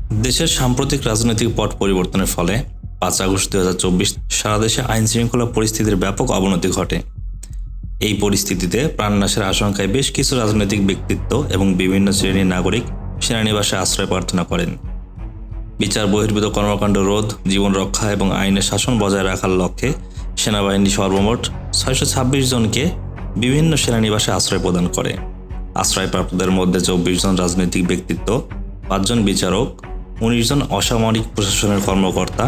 দেশের সাম্প্রতিক রাজনৈতিক পট পরিবর্তনের ফলে ৫ আগস্ট ২০২৪ সারা দেশে আইনশৃঙ্খলা পরিস্থিতির ব্যাপক অবনতি ঘটে। এই পরিস্থিতিতে প্রাণনাশের আশঙ্কায় বেশ কিছু রাজনৈতিক ব্যক্তিত্ব এবং বিভিন্ন শ্রেণীর নাগরিক সেনানিবাসে আশ্রয় প্রার্থনা করেন। বিচার বহির্ভূত কর্মকাণ্ড রোধ, জীবন রক্ষা এবং আইনের শাসন বজায় রাখার লক্ষ্যে সেনাবাহিনী সর্বমোট ৬২৬ জনকে বিভিন্ন সেনানিবাসে আশ্রয় প্রদান করে। আশ্রয়প্রাপ্তদের মধ্যে ২৪ জন রাজনৈতিক ব্যক্তিত্ব, ৫ জন বিচারক, ১৯ জন অসামরিক প্রশাসনের কর্মকর্তা,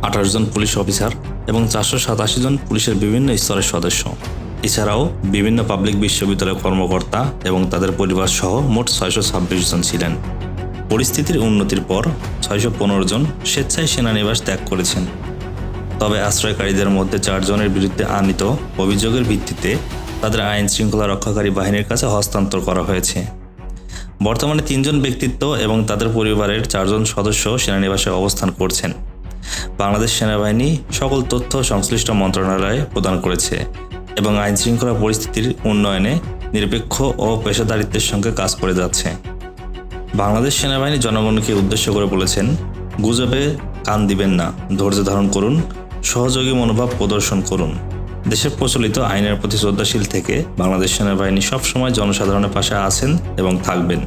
২৮ জন পুলিশ অফিসার এবং ৪৮৭ জন পুলিশের বিভিন্ন স্তরের সদস্য। এছাড়াও বিভিন্ন পাবলিক বিশ্ববিদ্যালয়ের কর্মকর্তা এবং তাদের পরিবার সহ মোট ৬২৬ জন ছিলেন। পরিস্থিতির উন্নতির পর ৬১৫ জন স্বেচ্ছায় সেনানিবাস ত্যাগ করেছেন। তবে আশ্রয়কারীদের মধ্যে ৪ জনের বিরুদ্ধে আনীত অভিযোগের ভিত্তিতে তাদের আইন শৃঙ্খলা রক্ষাকারী বাহিনীর কাছে হস্তান্তর করা হয়েছে। বর্তমানে ৩ জন ব্যক্তিত্ব এবং তাদের পরিবারের ৪ জন সদস্য সেনানিবাসে অবস্থান করছেন। বাংলাদেশ সেনাবাহিনী সকল তথ্য সংশ্লিষ্ট মন্ত্রণালয়ে প্রদান করেছে এবং আইন শৃঙ্খলা পরিস্থিতির উন্নয়নে নিরপেক্ষ ও পেশাদারিত্বের সঙ্গে কাজ করে যাচ্ছে। বাংলাদেশ সেনাবাহিনী জনগণকে উদ্দেশ্য করে বলেছেন, গুজবে কান দিবেন না, ধৈর্য ধারণ করুন, সহযোগী মনোভাব প্রদর্শন করুন। দেশের প্রচলিত আইনের প্রতি শ্রদ্ধাশীল থেকে বাংলাদেশ সেনাবাহিনী সবসময় জনসাধারণের পাশে আছেন এবং থাকবেন।